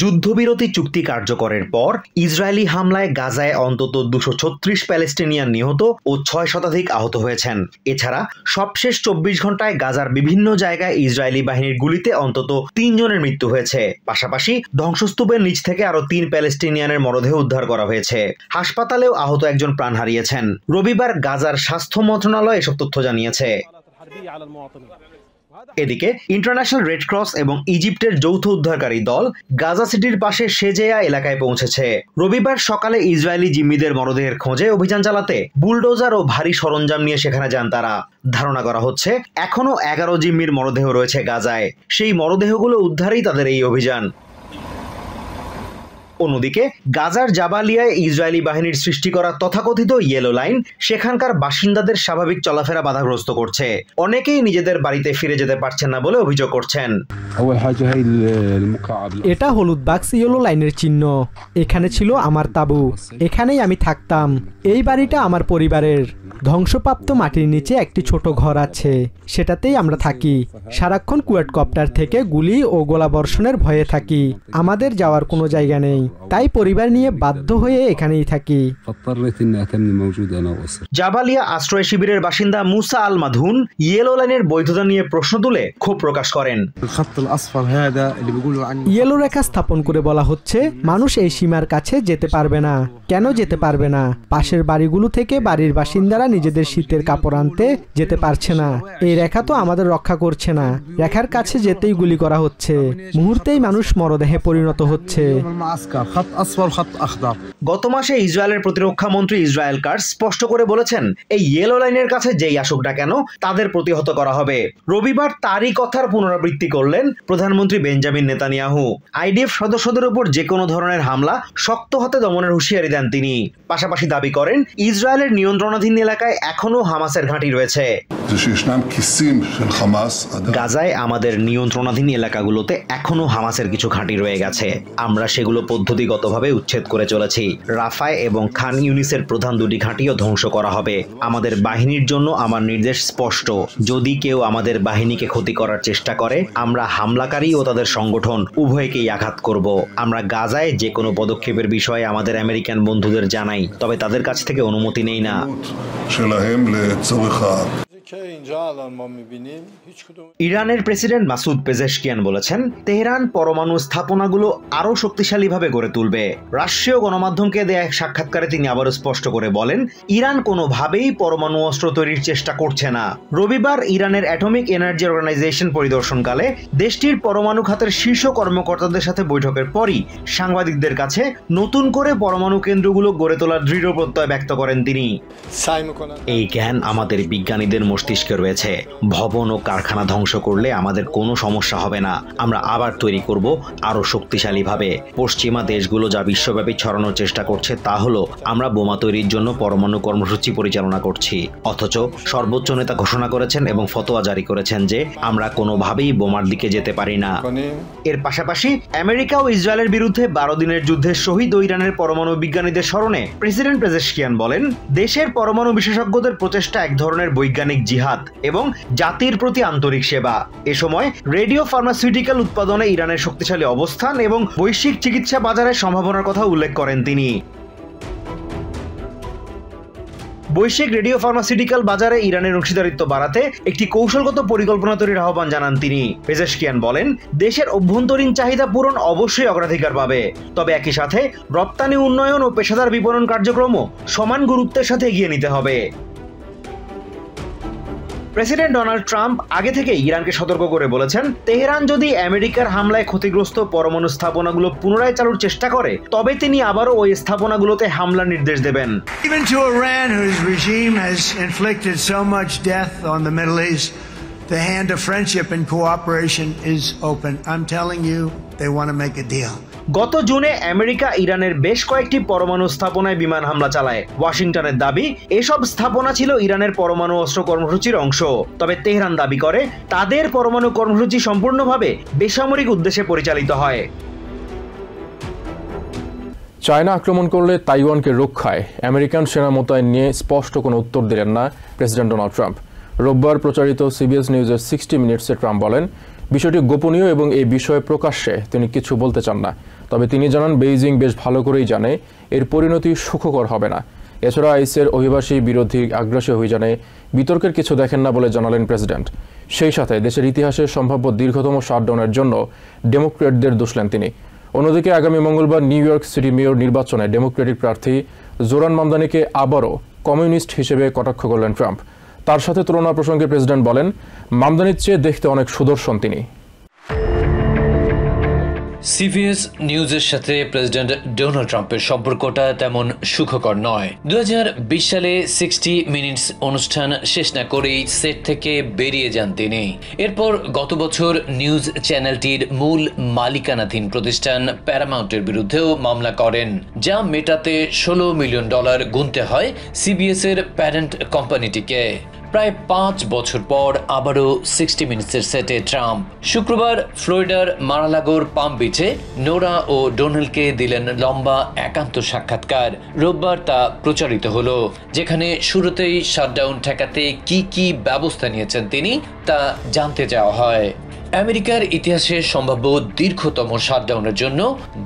যুদ্ধবিরতি চুক্তি কার্যকরের পর ইসরায়েলি হামলায় গাজায় অন্তত 236 প্যালেস্টিনিয়ান নিহত ও 6 শতাধিক আহত হয়েছেন। এছাড়া সবশেষ 24 ঘন্টায় গাজার বিভিন্ন জায়গায় ইসরায়েলি বাহিনীর গুলিতে অন্তত 3 জনের মৃত্যু হয়েছে। পাশাপাশি ধ্বংসস্তূপের নিচ থেকে আরো 3 প্যালেস্টিনিয়ানের মরদেহ উদ্ধার করা হয়েছে। হাসপাতালেও আহত একজন প্রাণ হারিয়েছেন। রবিবার গাজার স্বাস্থ্য মন্ত্রণালয় এসব তথ্য জানিয়েছে। এদিকে ইন্টারন্যাশনাল রেড ক্রস এবং ইজিপ্টের যৌথ উদ্ধারকারী দল গাজা সিটির পাশে সেজেয়া এলাকায় পৌঁছেছে। রবিবার সকালে ইসরায়েলি জিম্মিদের মরদেহের খোঁজে অভিযান চালাতে বুলডোজার ও ভারী সরঞ্জাম নিয়ে সেখানে যান তারা। ধারণা করা হচ্ছে এখনো 11 জিম্মির মরদেহ রয়েছে গাজায়। সেই মরদেহগুলো উদ্ধারেই তাদের এই অভিযান। অন্যদিকে গাজার জাবালিয়ায় ইসরায়েলি বাহিনীর সৃষ্টি করা তথাকথিত ইয়েলো লাইন সেখানকার বাসিন্দাদের স্বাভাবিক চলাফেরা বাধাগ্রস্ত করছে। অনেকেই নিজেদের বাড়িতে ফিরে যেতে পারছেন না বলে অভিযোগ করছেন। এটা হলুদ বাক্স ইয়েলো লাইনের চিহ্ন। এখানে ছিল আমার তাঁবু, এখানেই আমি থাকতাম। এই বাড়িটা আমার পরিবারের। ধ্বংসপ্রাপ্ত মাটির নিচে একটি ছোট ঘর আছে, সেটাতেই আমরা থাকি। সারাক্ষণ কোয়াডকপ্টার থেকে গুলি ও গোলাবর্ষণের ভয়ে থাকি। আমাদের যাওয়ার কোনো জায়গা নেই, তাই পরিবার নিয়ে বাধ্য হয়ে এখানেই থাকি। জাবালিয়া আশ্রয় শিবিরের বাসিন্দা মুসা আল মাধুন ইয়েলো লাইনের বৈধতা নিয়ে প্রশ্ন তুলে ক্ষোভ প্রকাশ করেন। ইয়েলো রেখা স্থাপন করে বলা হচ্ছে মানুষ এই সীমার কাছে যেতে পারবে না। কেন যেতে পারবে না? পাশের বাড়িগুলো থেকে বাড়ির বাসিন্দারা নিজেদের শীতের কাপড় আনতে যেতে পারছে না। এই রেখা তো আমাদের রক্ষা করছে না। রেখার কাছে যেতেই গুলি করা হচ্ছে, মুহূর্তেই মানুষ মরদেহে পরিণত হচ্ছে। গত মাসে ইসরায়েলের প্রতিরক্ষা মন্ত্রী ইসরায়েল কাটজ স্পষ্ট করে বলেছেন এই ইয়েলো লাইনের কাছে যেই আসুক না কেন তাদের প্রতিহত করা হবে। রবিবার তারই কথার পুনরাবৃত্তি করলেন প্রধানমন্ত্রী বেঞ্জামিন নেতানিয়াহু। আইডিএফ সদস্যদের উপর যে কোনো ধরনের হামলা শক্ত হাতে দমনের হুঁশিয়ারি দেন তিনি। পাশাপাশি দাবি করেন ইসরায়েলের নিয়ন্ত্রণাধীন এলাকায় এখনো হামাসের ঘাঁটি রয়েছে। গাজায় আমাদের নিয়ন্ত্রণাধীন এলাকাগুলোতে এখনো হামাসের কিছু ঘাঁটি রয়ে গেছে। আমরা সেগুলো পদ্ধতিগতভাবে উচ্ছেদ করে চলেছি। রাফায় এবং খান ইউনিসের প্রধান দুটি ঘাঁটিও ধ্বংস করা হবে। আমাদের বাহিনীর জন্য আমার নির্দেশ স্পষ্ট, যদি কেউ আমাদের বাহিনীকে ক্ষতি করার চেষ্টা করে আমরা হামলাকারী ও তাদের সংগঠন উভয়কেই আঘাত করব। আমরা গাজায় যে কোনো পদক্ষেপের বিষয়ে আমাদের আমেরিকান বন্ধুদের জানাই, তবে তাদের কাছ থেকে অনুমতি নেই না। ইরানের প্রেসিডেন্ট মাসুদ পেজেশকিয়ান বলেছেন তেহরান পরমাণু স্থাপনাগুলো আরো শক্তিশালীভাবে গড়ে তুলবে। রাষ্ট্রীয় গণমাধ্যমকে দেয়া এক সাক্ষাৎকারে তিনি আবারও স্পষ্ট করে বলেন ইরান কোনোভাবেই পরমাণু অস্ত্র তৈরির চেষ্টা করছে না। রবিবার ইরানের অ্যাটমিক এনার্জি অর্গানাইজেশন পরিদর্শনকালে দেশটির পরমাণু খাতের শীর্ষ কর্মকর্তাদের সাথে বৈঠকের পরই সাংবাদিকদের কাছে নতুন করে পরমাণু কেন্দ্রগুলো গড়ে তোলার দৃঢ় প্রত্যয় ব্যক্ত করেন তিনি। এই জ্ঞান আমাদের বিজ্ঞানীদের মস্তিষ্কে রয়েছে। ভবন ও কারখানা ধ্বংস করলে আমাদের কোনো সমস্যা হবে না। আমরা আবার তৈরি করব আরো শক্তিশালীভাবে। পশ্চিমা দেশগুলো যা বিশ্বব্যাপী ছড়ানোর চেষ্টা করছে তা হলো আমরা বোমা তৈরির জন্য পরমাণু কর্মসূচি পরিচালনা করছি, অথচ সর্বোচ্চ নেতা ঘোষণা করেছেন এবং ফতোয়া জারি করেছেন যে আমরা কোনোভাবেই বোমার দিকে যেতে পারি না। এর পাশাপাশি আমেরিকা ও ইসরায়েলের বিরুদ্ধে 12 দিনের যুদ্ধে শহীদ ও ইরানের পরমাণু বিজ্ঞানীদের স্মরণে প্রেসিডেন্ট পেজেশকিয়ান বলেন দেশের পরমাণু বিশেষজ্ঞদের প্রচেষ্টা এক ধরনের বৈজ্ঞানিক জিহাদ এবং জাতির প্রতি আন্তরিক সেবা। এ সময় রেডিও ফার্মাসিউটিক্যাল উৎপাদনে ইরানের শক্তিশালী অবস্থান এবং বৈশ্বিক চিকিৎসা বাজারের সম্ভাবনার কথা উল্লেখ করেন তিনি। বৈশ্বিক রেডিও ফার্মাসিউটিক্যাল বাজারে ইরানের অংশীদারিত্ব বাড়াতে একটি কৌশলগত পরিকল্পনা তৈরির আহ্বান জানান তিনি। পেজেশকিয়ান বলেন দেশের অভ্যন্তরীণ চাহিদা পূরণ অবশ্যই অগ্রাধিকার পাবে, তবে একই সাথে রপ্তানি উন্নয়ন ও পেশাদার বিপণন কার্যক্রমও সমান গুরুত্বের সাথে এগিয়ে নিতে হবে। প্রেসিডেন্ট ডোনাল্ড ট্রাম্প আগে থেকে ইরানকে সতর্ক করে বলেছেন তেহরান যদি আমেরিকার হামলায় ক্ষতিগ্রস্ত পরমাণু স্থাপনাগুলো পুনরায় চালুর চেষ্টা করে তবে তিনি আবারও ওই স্থাপনাগুলোতে হামলার নির্দেশ দেবেন। Even to Iran, whose regime has inflicted so much death on the Middle East, the hand of friendship and cooperation is open. I'm telling you, they want to make a deal. গত জুনে America ইরানের বেশ কয়েকটি পরমাণু স্থাপনায় বিমান হামলা চালায়। ওয়াশিংটনের দাবি এসব স্থাপনা ছিল ইরানের পরমাণু অস্ত্র কর্মসূচির অংশ, তবে তেহরান দাবি করে তাদের পরমাণু কর্মসূচি সম্পূর্ণভাবে বেসামরিক উদ্দেশ্যে পরিচালিত হয়। চায়না আক্রমণ করলে তাইওয়ানকে রক্ষায় আমেরিকান সেনা মোতায়েন নিয়ে স্পষ্ট কোনো উত্তর দিলেন না প্রেসিডেন্ট ডোনাল্ড ট্রাম্প। রোববার প্রচারিত সিবিএস নিউজের 60 মিনিটসে ট্রাম্প বলেন বিষয়টি গোপনীয় এবং এই বিষয়ে প্রকাশ্যে তিনি কিছু বলতে চান না। তবে তিনি জানান বেইজিং বেশ ভালো করেই জানে এর পরিণতি সুখকর হবে না। এছাড়া আইসের অভিবাসী বিরোধী আগ্রাসী অভিযানে বিতর্কের কিছু দেখেন না বলে জানালেন প্রেসিডেন্ট। সেই সাথে দেশের ইতিহাসে সম্ভাব্য দীর্ঘতম শাটডাউনের জন্য ডেমোক্র্যাটদের দোষলেন তিনি। অন্যদিকে আগামী মঙ্গলবার নিউ ইয়র্ক সিটি মেয়র নির্বাচনে ডেমোক্রেটিক প্রার্থী জোরান মামদানিকে আবারও কমিউনিস্ট হিসেবে কটাক্ষ করলেন ট্রাম্প। তার সাথে তুলনা প্রসঙ্গে প্রেসিডেন্ট বলেন, মামদানির চেয়ে দেখতে অনেক সুদর্শন তিনি। সিবিএস নিউজের সাথে প্রেসিডেন্ট ডোনাল্ড ট্রাম্পের সম্পর্কটা তেমন সুখকর নয়। 2020 সালে 60 মিনিটস অনুষ্ঠান শেষ না করেই সেট থেকে বেরিয়ে যান তিনি। এরপর গত বছর নিউজ চ্যানেলটির মূল মালিকানাধীন প্রতিষ্ঠান প্যারামাউন্টের বিরুদ্ধেও মামলা করেন, যা মেটাতে $16 মিলিয়ন গুনতে হয় সিবিএস এর প্যারেন্ট কোম্পানিটিকে। প্রায় 5 বছর পর আবারও 60 মিনিটসের সেটে ট্রাম্প। শুক্রবার ফ্লোরিডার মার-আ-লাগোর পাম বিচে নোরা ও ডোনাল্ডকে দিলেন লম্বা একান্ত সাক্ষাৎকার। রোববার তা প্রচারিত হলো, যেখানে শুরুতেই শাটডাউন ঠেকাতে কি ব্যবস্থা নিয়েছেন তিনি তা জানতে চাওয়া হয়। আমেরিকার ইতিহাসে সম্ভাব্য দীর্ঘতম শাটডাউনের জন্য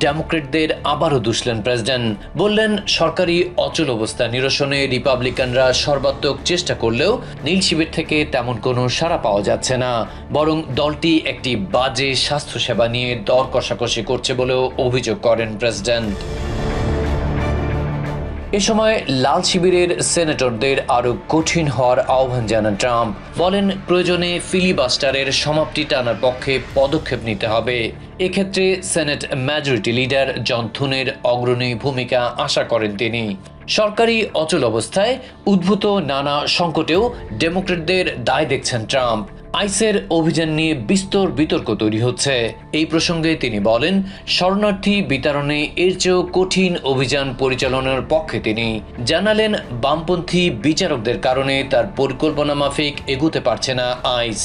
ডেমোক্রেটদের আবারও দুষলেন প্রেসিডেন্ট। বললেন, সরকারি অচল অবস্থা নিরসনে রিপাবলিকানরা সর্বাত্মক চেষ্টা করলেও নীল শিবির থেকে তেমন কোনো সাড়া পাওয়া যাচ্ছে না, বরং দলটি একটি বাজে স্বাস্থ্যসেবা নিয়ে দর কষাকষি করছে বলেও অভিযোগ করেন প্রেসিডেন্ট। এ সময় লাল শিবিরের সেনেটরদের আরো কঠিন হওয়ার আহ্বান জানান ট্রাম্প। বলেন, প্রয়োজনে ফিলিবাস্টারের সমাপ্তি টানার পক্ষে পদক্ষেপ নিতে হবে। এক্ষেত্রে সেনেট মেজরিটি লিডার জন থুনের অগ্রণী ভূমিকা আশা করেন তিনি। সরকারি অচল অবস্থায় উদ্ভূত নানা সংকটেও ডেমোক্রেটদের দায় দেখছেন ট্রাম্প। আইসের অভিযান নিয়ে বিস্তর বিতর্ক তৈরি হচ্ছে। এই প্রসঙ্গে তিনি বলেন, শরণার্থী বিতরণে এর চেয়েও কঠিন অভিযান পরিচালনার পক্ষে তিনি। জানালেন, বামপন্থী বিচারকদের কারণে তার পরিকল্পনা মাফিক এগুতে পারছে না আইস।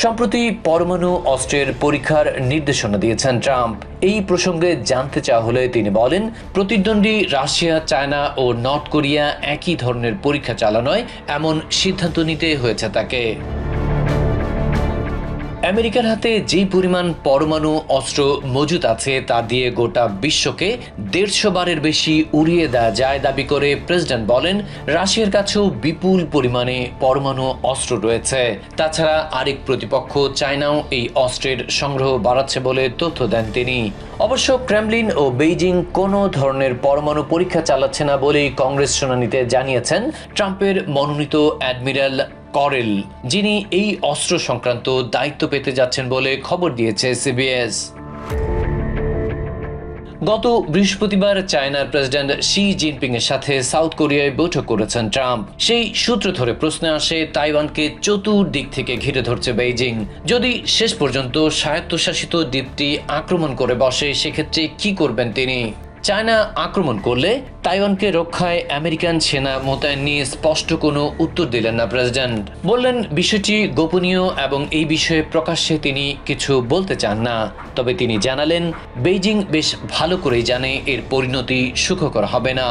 সম্প্রতি পরমাণু অস্ত্রের পরীক্ষার নির্দেশনা দিয়েছেন ট্রাম্প। এই প্রসঙ্গে জানতে চাওয়া হলে তিনি বলেন, প্রতিদ্বন্দ্বী রাশিয়া, চায়না ও নর্থ কোরিয়া একই ধরনের পরীক্ষা চালানোয় এমন সিদ্ধান্ত নিতে হয়েছে তাকে। আমেরিকার হাতে যে পরিমাণ পরমাণু অস্ত্র মজুদ আছে তা দিয়ে গোটা বিশ্বকে 150 বারের বেশি উড়িয়ে দেওয়া যায় দাবি করে প্রেসিডেন্ট বলেন, রাশিয়ার কাছেও বিপুল পরিমাণে পরমাণু অস্ত্র রয়েছে। তাছাড়া আরেক প্রতিপক্ষ চায়নাও এই অস্ত্রের সংগ্রহ বাড়াচ্ছে বলে তথ্য দেন তিনি। অবশ্য ক্রেমলিন ও বেইজিং কোনো ধরনের পরমাণু পরীক্ষা চালাচ্ছে না বলেই কংগ্রেস শুনানিতে জানিয়েছেন ট্রাম্পের মনোনীত অ্যাডমিরাল করেল, যিনি এই অস্ত্র সংক্রান্ত দায়িত্ব পেতে যাচ্ছেন বলে খবর দিয়েছে সিবিএস। গত বৃহস্পতিবার চায়নার প্রেসিডেন্ট শি জিনপিং এর সাথে সাউথ কোরিয়ায় বৈঠক করেছেন ট্রাম্প। সেই সূত্র ধরে প্রশ্ন আসে, তাইওয়ানকে চতুর্দিক থেকে ঘিরে ধরছে বেইজিং। যদি শেষ পর্যন্ত স্বায়ত্তশাসিত দ্বীপটি আক্রমণ করে বসে, সেক্ষেত্রে কি করবেন তিনি? চায়না আক্রমণ করলে তাইওয়ানকে রক্ষায় আমেরিকান সেনা মোতায়েন নিয়ে স্পষ্ট কোনো উত্তর দিলেন না প্রেসিডেন্ট। বললেন, বিষয়টি গোপনীয় এবং এই বিষয়ে প্রকাশ্যে তিনি কিছু বলতে চান না। তবে তিনি জানালেন, বেইজিং বেশ ভালো করেই জানে এর পরিণতি সুখকর হবে না।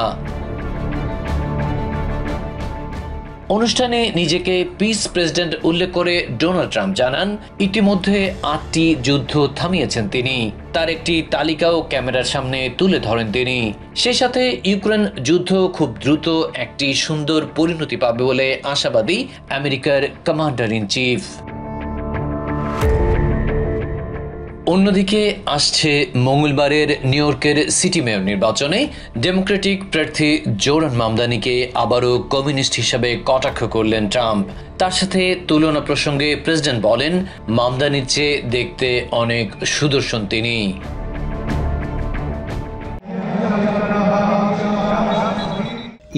অনুষ্ঠানে নিজেকে পিস প্রেসিডেন্ট উল্লেখ করে ডোনাল্ড ট্রাম্প জানান, ইতিমধ্যে 8টি যুদ্ধ থামিয়েছেন তিনি। তার একটি তালিকাও ক্যামেরার সামনে তুলে ধরেন তিনি। সেই সাথে ইউক্রেন যুদ্ধ খুব দ্রুত একটি সুন্দর পরিণতি পাবে বলে আশাবাদী আমেরিকার কমান্ডার ইন চিফ। অন্যদিকে আসছে মঙ্গলবারের নিউ ইয়র্কের সিটি মেয়র নির্বাচনে ডেমোক্রেটিক প্রার্থী জোরান মামদানিকে আবারও কমিউনিস্ট হিসাবে কটাক্ষ করলেন ট্রাম্প। তার সাথে তুলনা প্রসঙ্গে প্রেসিডেন্ট বলেন, মামদানির চেয়ে দেখতে অনেক সুদর্শন তিনি।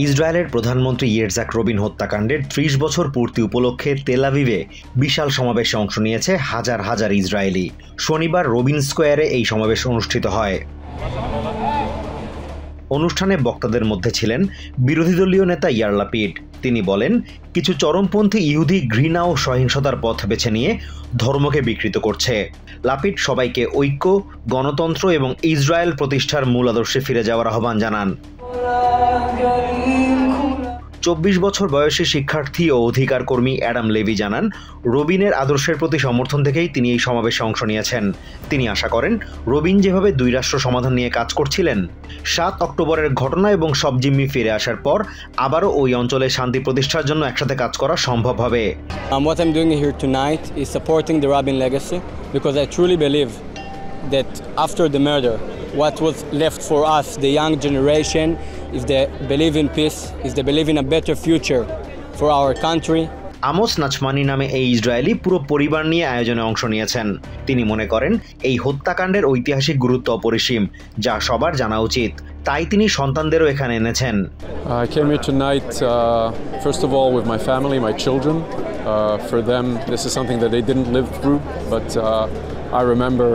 ইসরায়েলের প্রধানমন্ত্রী ইয়েটজাক রবিন হত্যাকাণ্ডের 30 বছর পূর্তি উপলক্ষে তেল আভিভে বিশাল সমাবেশে অংশ নিয়েছে হাজার হাজার ইসরায়েলি। শনিবার রবিন স্কোয়ারে এই সমাবেশ অনুষ্ঠিত হয়। অনুষ্ঠানে বক্তাদের মধ্যে ছিলেন বিরোধী দলীয় নেতা ইয়ার লাপিড। তিনি বলেন, কিছু চরমপন্থী ইহুদি ঘৃণা ও সহিংসতার পথ বেছে নিয়ে ধর্মকে বিকৃত করছে। লাপিড সবাইকে ঐক্য, গণতন্ত্র এবং ইসরায়েল প্রতিষ্ঠার মূল আদর্শে ফিরে যাওয়ার আহ্বান জানান। 24 বছর বয়সী শিক্ষার্থী ও অধিকার কর্মী অ্যাডাম লেভি জানান, রবিনের আদর্শের প্রতি সমর্থন থেকেই তিনি এই সমাবেশে অংশ নিয়েছেন। তিনি আশা করেন, রবিন যেভাবে দুই রাষ্ট্র সমাধান নিয়ে কাজ করছিলেন, 7 অক্টোবরের ঘটনা এবং সব জিম্মি ফিরে আসার পর আবারও ওই অঞ্চলে শান্তি প্রতিষ্ঠার জন্য একসাথে কাজ করা সম্ভব হবে। What I'm doing here tonight is supporting the Rabin legacy because I truly believe that after the murder, what was left for us, the young generation, is they believe in peace, is they believe in a better future for our country. Amos Nachmani নামে এই Israeli পুরো পরিবার নিয়ে আয়োজনে অংশ নিয়েছেন। তিনি মনে করেন এই হত্যাকাণ্ডের ঐতিহাসিক গুরুত্ব অপরিসীম, যা সবার জানা উচিত। তাই তিনি সন্তানদেরও এখানে এনেছেন। I came here tonight, first of all, with my family, my children. For them, this is something that they didn't live through, but I remember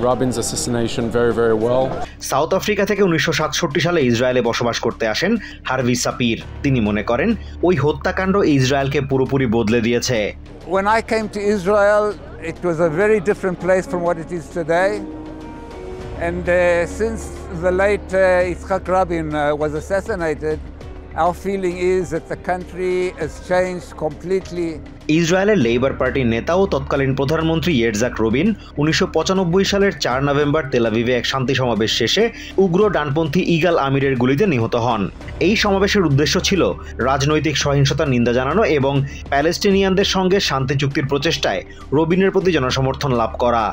Rabin's assassination very, very well. South Africa থেকে 1967 সালে ইসরায়েলে বসবাস করতে আসেন Harvey Sapir. তিনি মনে করেন ওই হত্যাকাণ্ড ইসরায়েলকে পুরোপুরি বদলে দিয়েছে। When I came to Israel, it was a very different place from what it is today. And since the late Yitzhak Rabin was assassinated, our feeling is that the country has changed completely. ইসরায়েলের labour পার্টির নেতা ও তৎকালীন প্রধানমন্ত্রী ইয়েটজাক রবিন 1995 সালের 4 November তেল আভিভে এক শান্তি সমাবেশ শেষে উগ্র ডানপন্থী ইগাল আমিরের গুলিতে নিহত হন। এই সমাবেশের উদ্দেশ্য ছিল রাজনৈতিক সহিংসতার নিন্দা জানানো এবং প্যালেস্টিনিয়ানদের সঙ্গে শান্তি চুক্তির প্রচেষ্টায় রবিনের প্রতি জনসমর্থন লাভ করা।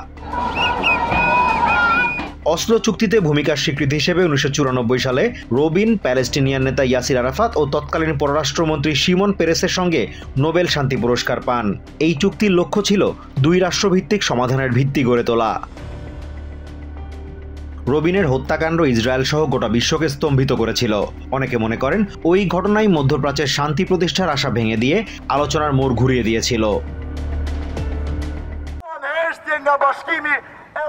অসলো চুক্তিতে ভূমিকার স্বীকৃতি হিসেবে 1994 সালে রবিন প্যালেস্টিনিয়ান নেতা ইয়াসির আরাফাত ও তৎকালীন পররাষ্ট্রমন্ত্রী শিমন পেরেসের সঙ্গে নোবেল শান্তি পুরস্কার পান। এই চুক্তির লক্ষ্য ছিল 2 রাষ্ট্রভিত্তিক সমাধানের ভিত্তি গড়ে তোলা। রবিনের হত্যাকাণ্ড ইসরায়েল সহ গোটা বিশ্বকে স্তম্ভিত করেছিল। অনেকে মনে করেন ওই ঘটনাই মধ্যপ্রাচ্যের শান্তি প্রতিষ্ঠার আশা ভেঙে দিয়ে আলোচনার মোড় ঘুরিয়ে দিয়েছিল।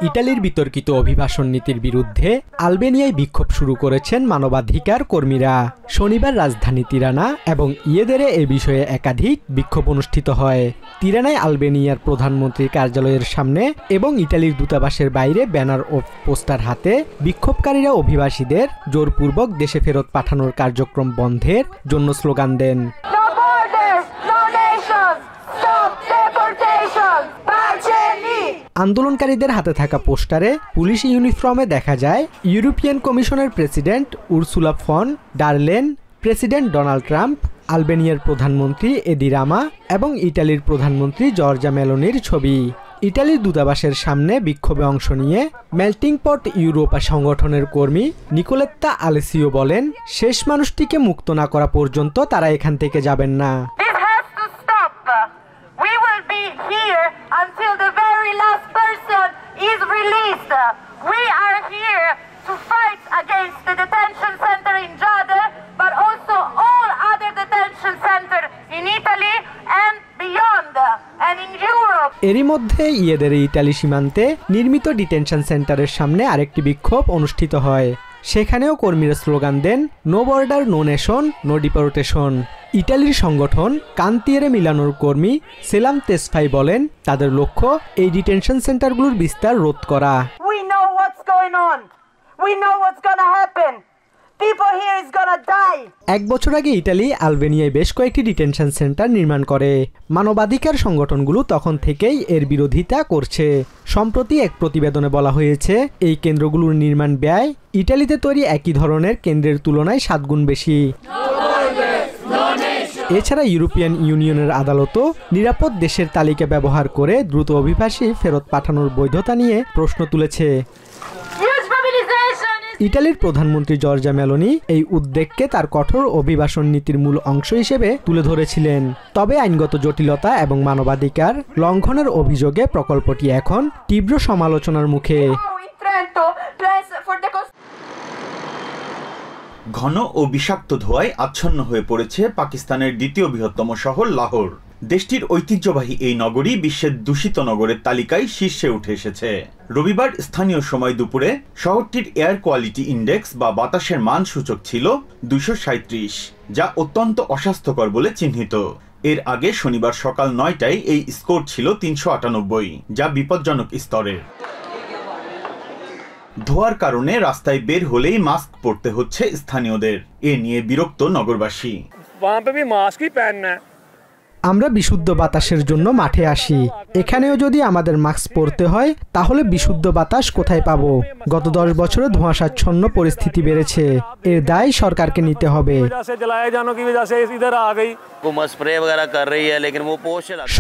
ইটালির বিতর্কিত অভিবাসন নীতির বিরুদ্ধে আলবেনিয়ায় বিক্ষোভ শুরু করেছেন মানবাধিকার কর্মীরা। শনিবার রাজধানী তিরানা এবং ইয়েদেরে এ বিষয়ে একাধিক বিক্ষোভ অনুষ্ঠিত হয়। তিরানায় আলবেনিয়ার প্রধানমন্ত্রীর কার্যালয়ের সামনে এবং ইটালির দূতাবাসের বাইরে ব্যানার ও পোস্টার হাতে বিক্ষোভকারীরা অভিবাসীদের জোরপূর্বক দেশে ফেরত পাঠানোর কার্যক্রম বন্ধের জন্য স্লোগান দেন। আন্দোলনকারীদের হাতে থাকা পোস্টারে পুলিশ ইউনিফর্মে দেখা যায় ইউরোপিয়ান কমিশনের president Ursula von der Leyen, president Donald Trump, আলবেনিয়ার প্রধানমন্ত্রী এদি রামা এবং ইটালির প্রধানমন্ত্রী জর্জা মেলোনির ছবি। ইটালির দূতাবাসের সামনে বিক্ষোভে অংশ নিয়ে মেল্টিং পট ইউরোপা সংগঠনের কর্মী নিকোলেত্তা আলেসিও বলেন, শেষ মানুষটিকে মুক্ত না করা পর্যন্ত তারা এখান থেকে যাবেন না। Until the very last person is released. We are here to fight against the detention center in Jade, but also all other detention centers in Italy and beyond, and in Europe. এরই মধ্যে ইয়েদের Italy সীমান্তে নির্মিত detention সেন্টারের সামনে আরেকটি বিক্ষোভ অনুষ্ঠিত হয়। সেখানেও কর্মীরা স্লোগান দেন, no border, no nation, no deportation. ইটালির সংগঠন কান্তিয়েরে মিলানোর কর্মী সেলাম তেসফাই বলেন, তাদের লক্ষ্য এই ডিটেনশন সেন্টারগুলোর বিস্তার রোধ করা। এক বছর আগে ইটালি আলবেনিয়ায় বেশ কয়েকটি ডিটেনশন সেন্টার নির্মাণ করে। মানবাধিকার সংগঠনগুলো তখন থেকেই এর বিরোধিতা করছে। সম্প্রতি এক প্রতিবেদনে বলা হয়েছে, এই কেন্দ্রগুলোর নির্মাণ ব্যয় ইটালিতে তৈরি একই ধরনের কেন্দ্রের তুলনায় 7 গুণ বেশি। এছাড়া ইউরোপিয়ান ইউনিয়নের আদালতও নিরাপদ দেশের তালিকা ব্যবহার করে দ্রুত অভিবাসী ফেরত পাঠানোর বৈধতা নিয়ে প্রশ্ন তুলেছে। ইটালির প্রধানমন্ত্রী জর্জা মেলোনি এই উদ্বেগকে তার কঠোর অভিবাসন নীতির মূল অংশ হিসেবে তুলে ধরেছিলেন। তবে আইনগত জটিলতা এবং মানবাধিকার লঙ্ঘনের অভিযোগে প্রকল্পটি এখন তীব্র সমালোচনার মুখে। ঘন ও বিষাক্ত ধোঁয়ায় আচ্ছন্ন হয়ে পড়েছে পাকিস্তানের দ্বিতীয় বৃহত্তম শহর লাহোর। দেশটির ঐতিহ্যবাহী এই নগরী বিশ্বের দূষিত নগরের তালিকায় শীর্ষে উঠে এসেছে। রবিবার স্থানীয় সময় দুপুরে শহরটির এয়ার কোয়ালিটি ইন্ডেক্স বা বাতাসের মান সূচক ছিল 237, যা অত্যন্ত অস্বাস্থ্যকর বলে চিহ্নিত। এর আগে শনিবার সকাল 9টায় এই স্কোর ছিল 398, যা বিপজ্জনক স্তরের। ধোঁয়ার কারণে রাস্তায় বের হলেই মাস্ক পরতে হচ্ছে স্থানীয়দের। এ নিয়ে বিরক্ত নগরবাসী। वहाँ पे भी मास्क ही पहनना है। আমরা বিশুদ্ধ বাতাসের জন্য মাঠে আসি। এখানেও যদি আমাদের মাস্ক পরতে হয় তাহলে বিশুদ্ধ বাতাস কোথায় পাবো? গত 10 বছরে ধোঁয়াশাচ্ছন্ন পরিস্থিতি বেড়েছে, এর দায় সরকারকে নিতে হবে।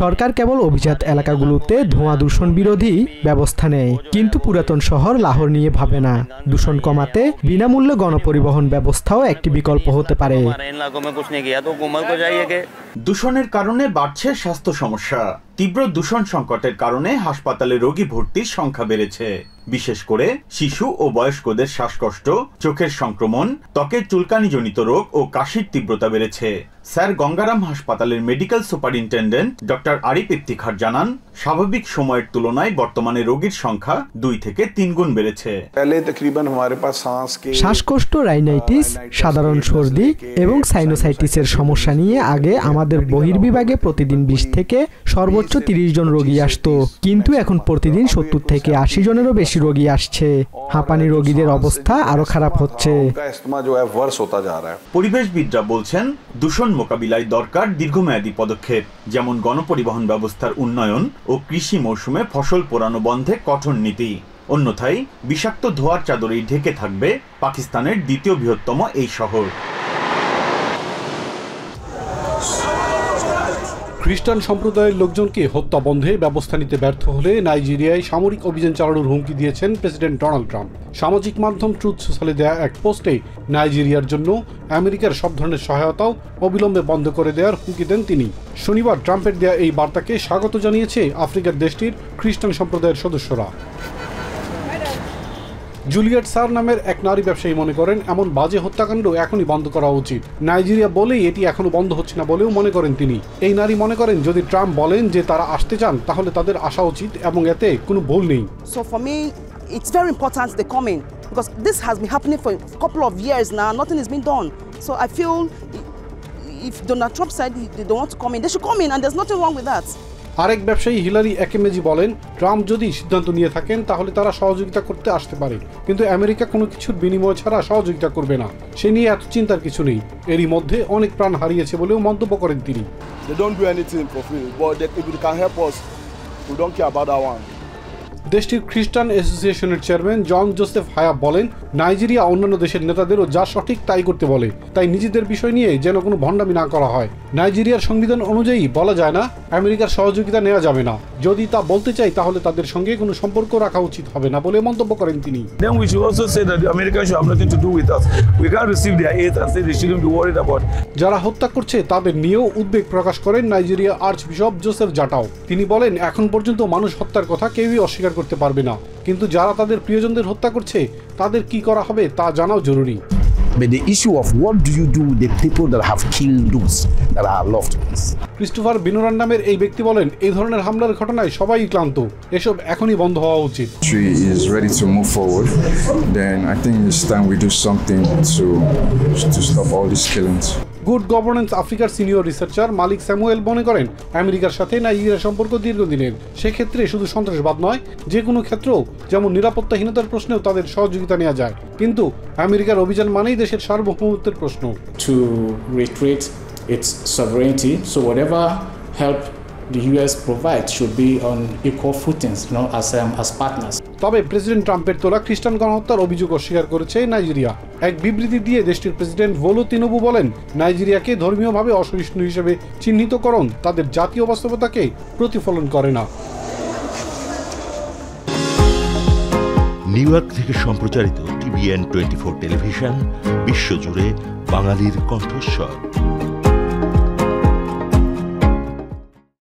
সরকার কেবল অভিজাত এলাকাগুলোতে ধোঁয়া দূষণ বিরোধী ব্যবস্থা নেয়, কিন্তু পুরাতন শহর লাহোর নিয়ে ভাবে না। দূষণ কমাতে বিনামূল্যে গণপরিবহন ব্যবস্থাও একটি বিকল্প হতে পারে। দূষণের কারণে বাড়ছে স্বাস্থ্য সমস্যা। তীব্র দূষণ সংকটের কারণে হাসপাতালে রোগী ভর্তির সংখ্যা বেড়েছে। বিশেষ করে শিশু ও বয়স্কদের শ্বাসকষ্ট, চোখের সংক্রমণ, ত্বকের চুলকানিজনিত রোগ ও কাশির তীব্রতা বেড়েছে। স্যার গঙ্গারাম হাসপাতালের medical superintendent doctor Arif Iftikhar জানান, স্বাভাবিক সময়ের তুলনায় বর্তমানে রোগীর সংখ্যা 2 থেকে 3 গুণ বেড়েছে। শ্বাসকষ্ট, রাইনাইটিস, সাধারণ সর্দি এবং সাইনোসাইটিসের সমস্যা নিয়ে আগে আমাদের বহির্বিভাগে প্রতিদিন 20 থেকে সর্বোচ্চ 30 জন রোগী আসতো, কিন্তু এখন প্রতিদিন 70 থেকে 80 জনেরও বেশি রোগী আসছে। হাঁপানি রোগীদের অবস্থা আরো খারাপ হচ্ছে। পরিবেশবিদরা বলছেন, দূষণ মোকাবিলায় দরকার দীর্ঘমেয়াদী পদক্ষেপ, যেমন গণপরিবহন ব্যবস্থার উন্নয়ন ও কৃষি মৌসুমে ফসল পোড়ানো বন্ধে কঠোর নীতি। অন্যথায় বিষাক্ত ধোঁয়ার চাদরেই ঢেকে থাকবে পাকিস্তানের দ্বিতীয় বৃহত্তম এই শহর। খ্রিস্টান সম্প্রদায়ের লোকজনকে হত্যা বন্ধে ব্যবস্থা নিতে ব্যর্থ হলে নাইজেরিয়ায় সামরিক অভিযান চালানোর হুমকি দিয়েছেন প্রেসিডেন্ট ডোনাল্ড ট্রাম্প। সামাজিক মাধ্যম ট্রুথ সোশ্যালে দেয়া এক পোস্টে নাইজেরিয়ার জন্য আমেরিকার সব ধরনের সহায়তাও অবিলম্বে বন্ধ করে দেওয়ার হুমকি দেন তিনি। শনিবার ট্রাম্পের দেয়া এই বার্তাকে স্বাগত জানিয়েছে আফ্রিকার দেশটির খ্রিস্টান সম্প্রদায়ের সদস্যরা। জুলিয়েট সার নামের এক নারী ব্যবসায়ী মনে করেন, এমন বাজে হত্যাকাণ্ড এখনই বন্ধ করা উচিত। নাইজেরিয়া বলেই এটি এখনো বন্ধ হচ্ছে না বলেও মনে করেন তিনি। এই নারী মনে করেন, যদি ট্রাম্প বলেন যে তারা আসতে চান তাহলে তাদের আসা উচিত এবং এতে কোনো ভুল নেই। So for me it's very important they come in because this has been happening for a couple of years now, nothing has been done. So I feel if Donald Trump said they don't want to come in, they should come in and there's nothing wrong with that. আরেক ব্যবসায়ী Hillary একেমেজি বলেন, Trump যদি সিদ্ধান্ত নিয়ে থাকেন তাহলে তারা সহযোগিতা করতে আসতে পারে, কিন্তু আমেরিকা কোনো কিছুর বিনিময় ছাড়া সহযোগিতা করবে না। সে নিয়ে এত চিন্তার কিছু নেই। এরই মধ্যে অনেক প্রাণ হারিয়েছে বলেও মন্তব্য করেন তিনি। দেশটির খ্রিস্টান অ্যাসোসিয়েশনের চেয়ারম্যান জন জোসেফ হায়াব বলেন, নাইজেরিয়া অন্যান্য দেশের নেতাদেরও যা সঠিক তাই করতে বলে, তাই নিজেদের বিষয় নিয়ে যেন কোনো ভণ্ডামি না করা হয়। নাইজেরিয়ার সংবিধান অনুযায়ী বলা যায় না আমেরিকার সহযোগিতা নেওয়া যাবে না। যদি তা বলতে চাই তাহলে তাদের সঙ্গে কোনো সম্পর্ক রাখা উচিত হবে না বলে মন্তব্য করেন তিনি। যারা হত্যা করছে তাদের নিয়েও উদ্বেগ প্রকাশ করেন নাইজেরিয়া আর্চ বিশপ জোসেফ জাটাও। তিনি বলেন, এখন পর্যন্ত মানুষ হত্যার কথা কেউই অস্বীকার করতে পারবে না, কিন্তু যারা তাদের প্রিয়জনদের হত্যা করছে তাদের কি করা হবে তা জানাও জরুরি। But the issue of what do you do with the people that have killed those that are loved ones? Christopher বিনোরান নামের এই ব্যক্তি বলেন, এই ধরনের হামলার ঘটনায় সবাই ক্লান্ত, এসব এখনই বন্ধ হওয়া উচিত। Is ready to move forward, then I think it's time we do something to stop all these killings. Good governance আফ্রিকার সিনিয়র রিসার্চার মালিক স্যামুয়েল মনে করেন, আমেরিকার সাথে নাইজেরিয়ার সম্পর্ক দীর্ঘদিনের। সেক্ষেত্রে শুধু সন্ত্রাসবাদ নয়, যে কোনো ক্ষেত্রেও যেমন নিরাপত্তাহীনতার প্রশ্নেও তাদের সহযোগিতা নেওয়া যায়, কিন্তু আমেরিকার অভিযান মানেই দেশের সার্বভৌমত্বের প্রশ্ন। To retreat its sovereignty, so whatever help the US provides should be on equal footings, as partners. তবে প্রেসিডেন্ট ট্রাম্পের তোলা খ্রিস্টান গণহত্যার অভিযোগ অস্বীকার করেছে নাইজেরিয়া। এক বিবৃতি দিয়ে দেশটির প্রেসিডেন্ট ভোলো তিনুবু বলেন, নাইজেরিয়াকে ধর্মীয়ভাবে অসহিষ্ণু হিসেবে চিহ্নিতকরণ তাদের জাতীয় বাস্তবতাকে প্রতিফলন করে না। নিউ ইয়র্ক থেকে সম্প্রচারিত TVN 24 টেলিভিশন বিশ্বজুড়ে বাঙালির কণ্ঠস্বর।